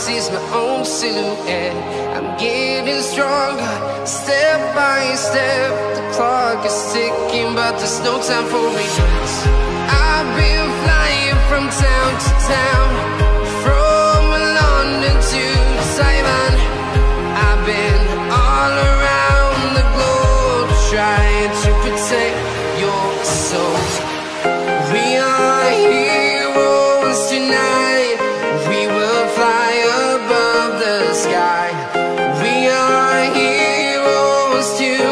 sees my own silhouette. I'm getting stronger, step by step. The clock is ticking, but there's no time for regrets. I've been flying from town to town, from London to Taiwan. I've been all around the globe, trying to protect your soul. We are heroes tonight. We will fly above the sky. We are heroes tonight.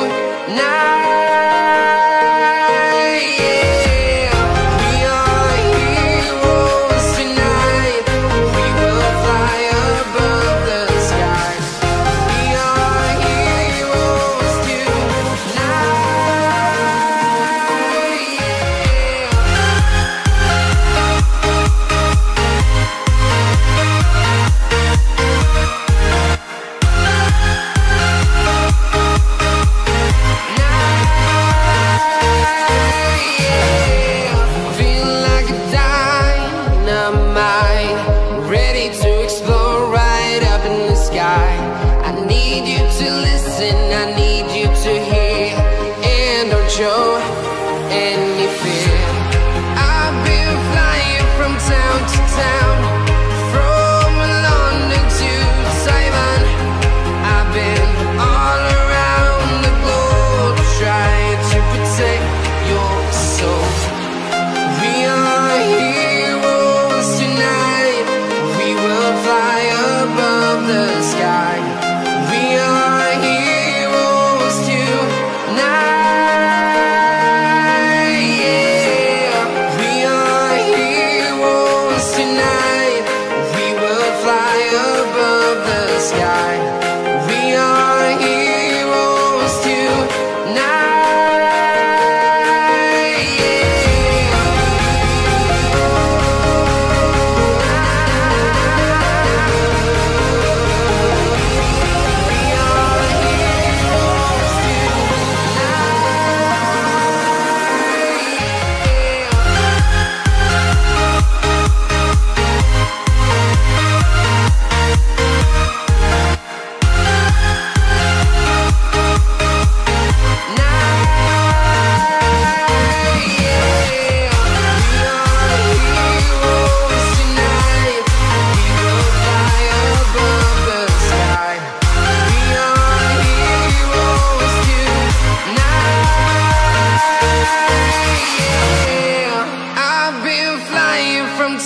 Show any fear. I've been flying from town to town, from London to Taiwan. I've been all around the globe, trying to protect your soul. We are heroes tonight. We will fly above the sky. We are heroes tonight.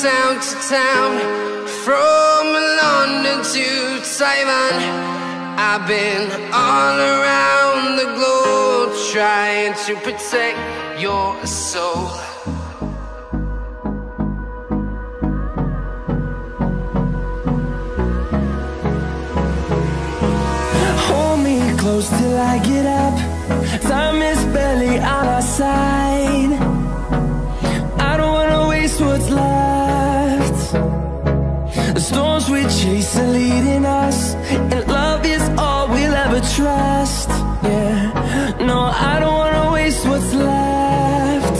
Town to town, from London to Taiwan. I've been all around the globe, trying to protect your soul. Hold me close till I get up. Time is barely on our side. I don't wanna waste what's left. The storms we chase are leading us, and love is all we'll ever trust. Yeah, no, I don't wanna waste what's left.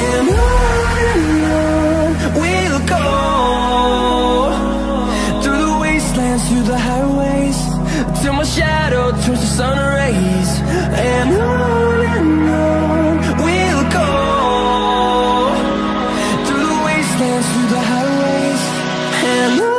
And on we'll go, through the wastelands, through the highways, till my shadow turns to sun rays. And on we'll go, through the wastelands, through the highways, and on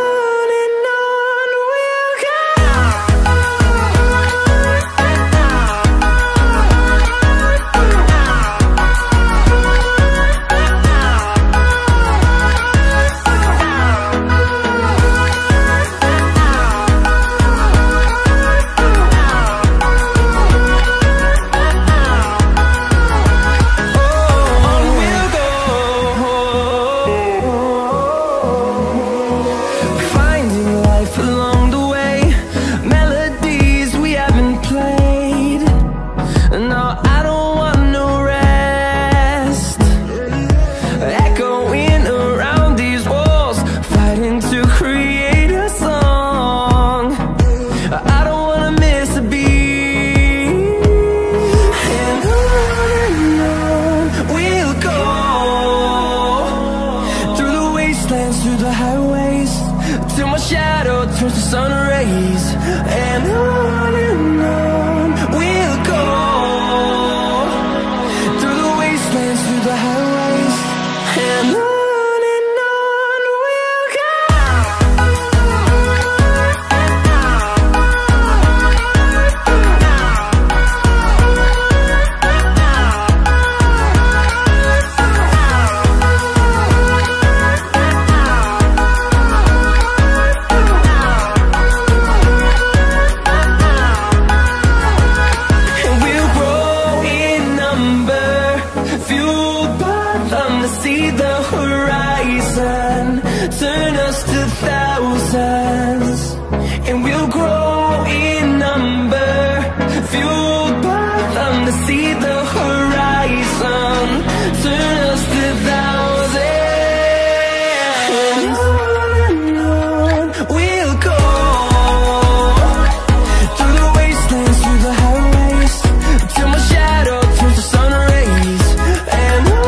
shadow turns to sun rays, and on we'll go, through the wastelands, through the highways, and on we'll go. See the horizon, turn us to thousands, and we'll grow in number, fueled by them to see the horizon, turn us to thousands, and on we'll go, through the wastelands, through the highways, till my shadow turns to sun rays, and on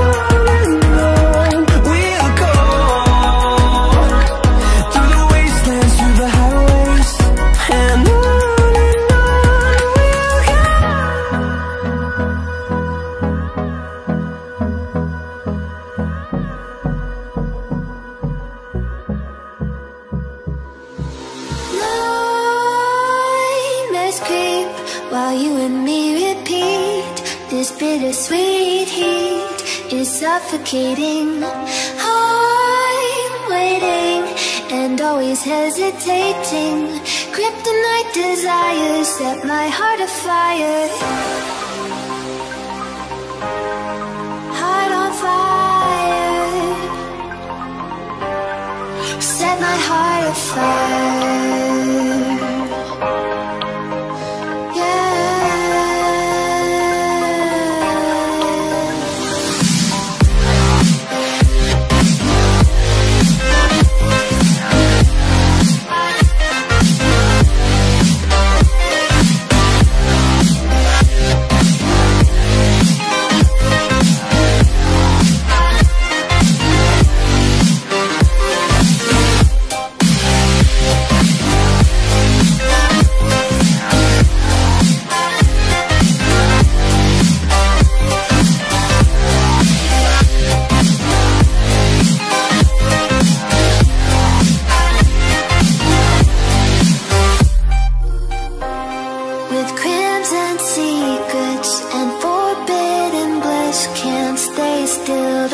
while you and me repeat. This bittersweet heat is suffocating. I'm waiting and always hesitating. Kryptonite desires set my heart afire. Heart on fire. Set my heart afire.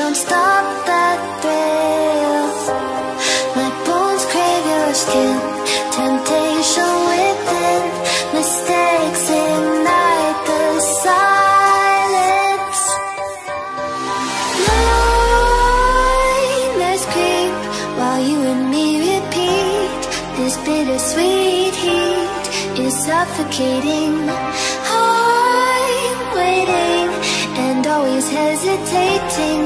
Don't stop that thrill. My bones crave your skin. Temptation within. Mistakes ignite the silence. Nightmares creep while you and me repeat. This bittersweet heat is suffocating. I'm waiting and always hesitating.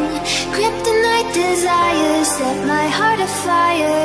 Kryptonite desires set my heart afire.